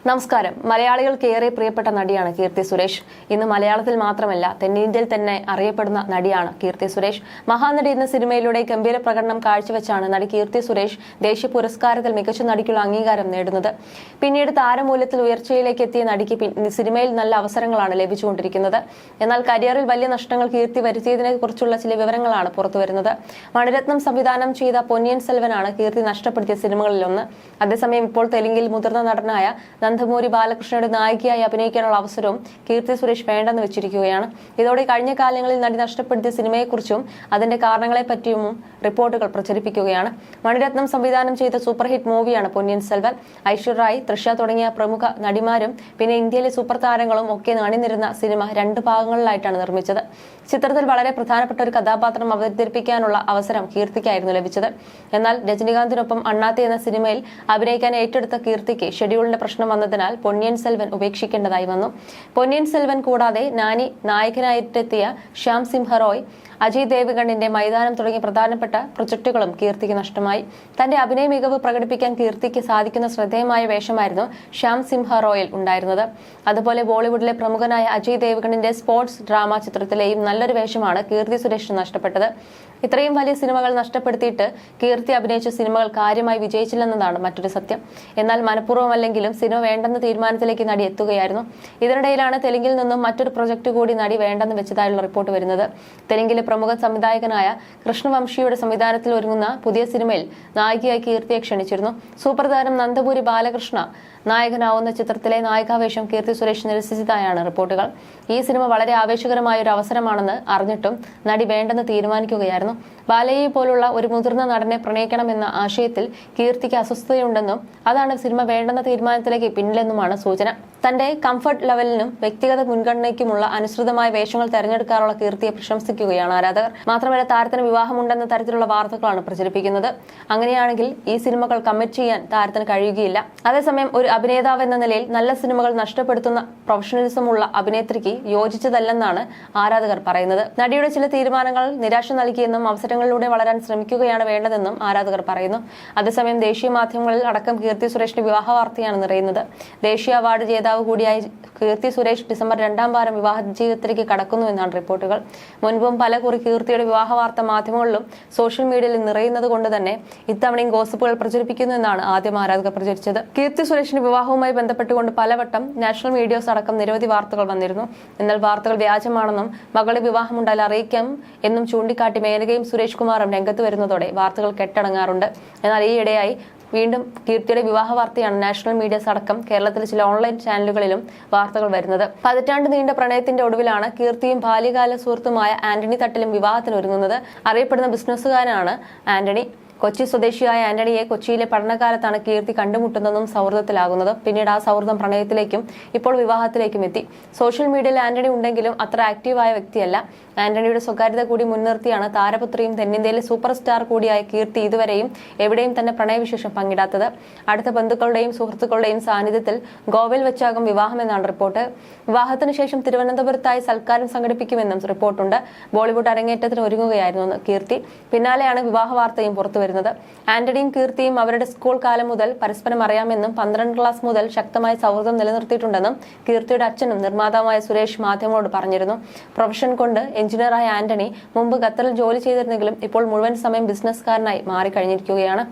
നമസ്കാരം. മലയാളികൾക്ക് ഏറെ പ്രിയപ്പെട്ട നടിയാണ് കീർത്തി സുരേഷ്. ഇന്ന് മലയാളത്തിൽ മാത്രമല്ല തെന്നിന്ത്യയിൽ തന്നെ അറിയപ്പെടുന്ന നടിയാണ് കീർത്തി സുരേഷ്. മഹാനടി എന്ന സിനിമയിലൂടെ ഗംഭീര പ്രകടനം കാഴ്ചവെച്ചാണ് നടി കീർത്തി സുരേഷ് ദേശീയ പുരസ്കാരത്തിൽ മികച്ച നടിക്കുള്ള അംഗീകാരം നേടുന്നത്. പിന്നീട് താരമൂല്യത്തിൽ ഉയർച്ചയിലേക്ക് എത്തിയ നടിക്ക് സിനിമയിൽ നല്ല അവസരങ്ങളാണ് ലഭിച്ചുകൊണ്ടിരിക്കുന്നത്. എന്നാൽ കരിയറിൽ വലിയ നഷ്ടങ്ങൾ കീർത്തി വരുത്തിയതിനെ കുറിച്ചുള്ള ചില വിവരങ്ങളാണ് പുറത്തുവരുന്നത്. മണിരത്നം സംവിധാനം ചെയ്ത പൊന്നിയിൻ സെൽവനാണ് കീർത്തി നഷ്ടപ്പെടുത്തിയ സിനിമകളിലൊന്ന്. അതേസമയം ഇപ്പോൾ തെലുങ്കിൽ മുതിർന്ന നടനായ നന്ദമൂരി ബാലകൃഷ്ണയുടെ നായികയായി അഭിനയിക്കാനുള്ള അവസരവും കീർത്തി സുരേഷ് വേണ്ടെന്ന് വെച്ചിരിക്കുകയാണ്. ഇതോടെ കഴിഞ്ഞ കാലങ്ങളിൽ നടി നഷ്ടപ്പെടുത്തിയ സിനിമയെക്കുറിച്ചും അതിന്റെ കാരണങ്ങളെപ്പറ്റിയും റിപ്പോർട്ടുകൾ പ്രചരിപ്പിക്കുകയാണ്. മണിരത്നം സംവിധാനം ചെയ്ത സൂപ്പർ ഹിറ്റ് മൂവിയാണ് പൊന്നിയിൻ സെൽവൻ. ഐശ്വര്യ റായ്, തൃഷ തുടങ്ങിയ പ്രമുഖ നടിമാരും പിന്നെ ഇന്ത്യയിലെ സൂപ്പർ താരങ്ങളും ഒക്കെ അണിനിരുന്ന സിനിമ 2 ഭാഗങ്ങളിലായിട്ടാണ് നിർമ്മിച്ചത്. ചിത്രത്തിൽ വളരെ പ്രധാനപ്പെട്ട ഒരു കഥാപാത്രം അവതരിപ്പിക്കാനുള്ള അവസരം കീർത്തിക്കായിരുന്നു ലഭിച്ചത്. എന്നാൽ രജനികാന്തിനൊപ്പം അണ്ണാത്തെ എന്ന സിനിമയിൽ അഭിനയിക്കാൻ ഏറ്റെടുത്ത കീർത്തിക്ക് ഷെഡ്യൂളിന്റെ പ്രശ്നം വന്നതിനാൽ പൊന്നിയിൻ സെൽവൻ ഉപേക്ഷിക്കേണ്ടതായി വന്നു. പൊന്നിയിൻ സെൽവൻ കൂടാതെ നാനി നായകനായിട്ടെത്തിയ ശ്യാം സിംഹ റോയ്, അജയ് ദേവ്ഗണിന്റെ മൈതാനം തുടങ്ങിയ പ്രധാനപ്പെട്ട പ്രൊജക്ടുകളും കീർത്തിക്ക് നഷ്ടമായി. തന്റെ അഭിനയ മികവ് പ്രകടിപ്പിക്കാൻ കീർത്തിക്ക് സാധിക്കുന്ന ശ്രദ്ധേയമായ വേഷമായിരുന്നു ശ്യാം സിംഹ റോയിൽ ഉണ്ടായിരുന്നത്. അതുപോലെ ബോളിവുഡിലെ പ്രമുഖനായ അജയ് ദേവ്ഗണിന്റെ സ്പോർട്സ് ഡ്രാമ ചിത്രത്തിലെയും നല്ലൊരു വേഷമാണ് കീർത്തി സുരേഷിന് നഷ്ടപ്പെട്ടത്. ഇത്രയും വലിയ സിനിമകൾ നഷ്ടപ്പെടുത്തിയിട്ട് കീർത്തി അഭിനയിച്ച സിനിമകൾ കാര്യമായി വിജയിച്ചില്ലെന്നതാണ് മറ്റൊരു സത്യം. എന്നാൽ മനഃപൂർവ്വമല്ലെങ്കിലും സിനിമ വേണ്ടെന്ന തീരുമാനത്തിലേക്ക് നടി എത്തുകയായിരുന്നു. ഇതിനിടയിലാണ് തെലുങ്കിൽ നിന്നും മറ്റൊരു പ്രൊജക്ട് കൂടി നടി വേണ്ടെന്ന് വെച്ചതായുള്ള റിപ്പോർട്ട് വരുന്നത്. തെലുങ്കിലെ പ്രമുഖ സംവിധായകനായ കൃഷ്ണവംശിയുടെ സംവിധാനത്തിൽ ഒരുങ്ങുന്ന പുതിയ സിനിമയിൽ നായികയായി കീർത്തിയെ ക്ഷണിച്ചിരുന്നു. സൂപ്പർ താരം നന്ദമൂരി ബാലകൃഷ്ണ നായകനാവുന്ന ചിത്രത്തിലെ നായികാവേഷം കീർത്തി സുരേഷ് നിരസിച്ചതായാണ് റിപ്പോർട്ടുകൾ. ഈ സിനിമ വളരെ ആവേശകരമായ ഒരു അവസരമാണെന്ന് അറിഞ്ഞിട്ടും നടി വേണ്ടെന്ന് തീരുമാനിക്കുകയായിരുന്നു. ബാലയെ പോലുള്ള ഒരു മുതിർന്ന നടനെ പ്രണയിക്കണമെന്ന ആശയത്തിൽ കീർത്തിക്ക് അസ്വസ്ഥതയുണ്ടെന്നും അതാണ് സിനിമ വേണ്ടെന്ന തീരുമാനത്തിലേക്ക് പിന്നിലെന്നുമാണ് സൂചന. തന്റെ കംഫർട്ട് ലെവലിനും വ്യക്തിഗത മുൻഗണനയ്ക്കുമുള്ള അനുസൃതമായ വേഷങ്ങൾ തെരഞ്ഞെടുക്കാറുള്ള കീർത്തിയെ പ്രശംസിക്കുകയാണ് ആരാധകർ. മാത്രമല്ല താരത്തിന് വിവാഹമുണ്ടെന്ന തരത്തിലുള്ള വാർത്തകളാണ് പ്രചരിപ്പിക്കുന്നത്. അങ്ങനെയാണെങ്കിൽ ഈ സിനിമകൾ കമ്മിറ്റ് ചെയ്യാൻ താരത്തിന് കഴിയുകയില്ല. അതേസമയം ഒരു അഭിനേതാവ് എന്ന നിലയിൽ നല്ല സിനിമകൾ നഷ്ടപ്പെടുത്തുന്ന പ്രൊഫഷണലിസമുള്ള അഭിനേത്രിക്ക് യോജിച്ചതല്ലെന്നാണ് ആരാധകർ പറയുന്നത്. നടിയുടെ ചില തീരുമാനങ്ങൾ നിരാശ നൽകിയെന്നും അവസരങ്ങളിലൂടെ വളരാൻ ശ്രമിക്കുകയാണ് വേണ്ടതെന്നും ആരാധകർ പറയുന്നു. അതേസമയം ദേശീയ മാധ്യമങ്ങളിൽ അടക്കം കീർത്തി സുരേഷിന്റെ വിവാഹ വാർത്തയാണ് നിറയുന്നത്. ദേശീയ അവാർഡ് ജേതാവ് കൂടിയായ കീർത്തി സുരേഷ് ഡിസംബർ 2ാം വാരം വിവാഹ ജീവിതത്തിലേക്ക് കടക്കുന്നു എന്നാണ് റിപ്പോർട്ടുകൾ. മുൻപും പലകുറി കീർത്തിയുടെ വിവാഹ വാർത്ത മാധ്യമങ്ങളിലും സോഷ്യൽ മീഡിയയിൽ നിറയുന്നത് കൊണ്ട് തന്നെ ഇത്തവണയും ഗോസിപ്പുകൾ പ്രചരിപ്പിക്കുന്നു എന്നാണ് ആദ്യം ആരാധകർ പ്രചരിച്ചത്. കീർത്തി സുരേഷിന്റെ വിവാഹവുമായി ബന്ധപ്പെട്ടുകൊണ്ട് പലവട്ടം നാഷണൽ മീഡിയാസ് അടക്കം നിരവധി വാർത്തകൾ വന്നിരുന്നു. എന്നാൽ വാർത്തകൾ വ്യാജമാണെന്നും മകളുടെ വിവാഹമുണ്ടായാൽ അറിയിക്കാം എന്നും ചൂണ്ടിക്കാട്ടി മേനകയും സുരേഷ് കുമാറും രംഗത്ത് വരുന്നതോടെ വാർത്തകൾ കെട്ടടങ്ങാറുണ്ട്. എന്നാൽ ഈയിടെയായി വീണ്ടും കീർത്തിയുടെ വിവാഹ വാർത്തയാണ് നാഷണൽ മീഡിയാസ് അടക്കം കേരളത്തിലെ ചില ഓൺലൈൻ ചാനലുകളിലും വാർത്തകൾ വരുന്നത്. 10 നീണ്ട പ്രണയത്തിന്റെ ഒടുവിലാണ് കീർത്തിയും ബാല്യകാല സുഹൃത്തുമായ ആന്റണി തട്ടിലും വിവാഹത്തിന് ഒരുങ്ങുന്നത്. അറിയപ്പെടുന്ന ബിസിനസ്സുകാരനാണ് ആന്റണി. കൊച്ചി സ്വദേശിയായ ആന്റണിയെ കൊച്ചിയിലെ പഠനകാലത്താണ് കീർത്തി കണ്ടുമുട്ടുന്നതും സൗഹൃദത്തിലാകുന്നത്. പിന്നീട് ആ സൗഹൃദം പ്രണയത്തിലേക്കും ഇപ്പോൾ വിവാഹത്തിലേക്കും എത്തി. സോഷ്യൽ മീഡിയയിൽ ആന്റണി ഉണ്ടെങ്കിലും അത്ര ആക്റ്റീവായ വ്യക്തിയല്ല. ആന്റണിയുടെ സ്വകാര്യത കൂടി മുൻനിർത്തിയാണ് താരപുത്രിയും തെന്നിന്ത്യയിലെ സൂപ്പർ സ്റ്റാർ കൂടിയായ കീർത്തി ഇതുവരെയും എവിടെയും തന്നെ പ്രണയവിശേഷം പങ്കിടാത്തത്. അടുത്ത ബന്ധുക്കളുടെയും സുഹൃത്തുക്കളുടെയും സാന്നിധ്യത്തിൽ ഗോവയിൽ വെച്ചാകും വിവാഹമെന്നാണ് റിപ്പോർട്ട്. വിവാഹത്തിന് ശേഷം തിരുവനന്തപുരത്തായി സൽക്കാരം സംഘടിപ്പിക്കുമെന്നും റിപ്പോർട്ടുണ്ട്. ബോളിവുഡ് അരങ്ങേറ്റത്തിന് ഒരുങ്ങുകയായിരുന്നു കീർത്തി. പിന്നാലെയാണ് വിവാഹ വാർത്തയും പുറത്തുവരുന്നത്. ആന്റണിയും കീർത്തിയും അവരുടെ സ്കൂൾ കാലം മുതൽ പരസ്പരം അറിയാമെന്നും 12ാം ക്ലാസ് മുതൽ ശക്തമായ സൗഹൃദം നിലനിർത്തിയിട്ടുണ്ടെന്നും കീർത്തിയുടെ അച്ഛനും നിർമ്മാതാവുമായ സുരേഷ് മാധ്യമങ്ങളോട് പറഞ്ഞിരുന്നു. പ്രൊഫഷൻ കൊണ്ട് എഞ്ചിനീയറായ ആന്റണി മുമ്പ് ഖത്തറിൽ ജോലി ചെയ്തിരുന്നെങ്കിലും ഇപ്പോൾ മുഴുവൻ സമയം ബിസിനസ്സുകാരനായി മാറിക്കഴിഞ്ഞിരിക്കുകയാണ്.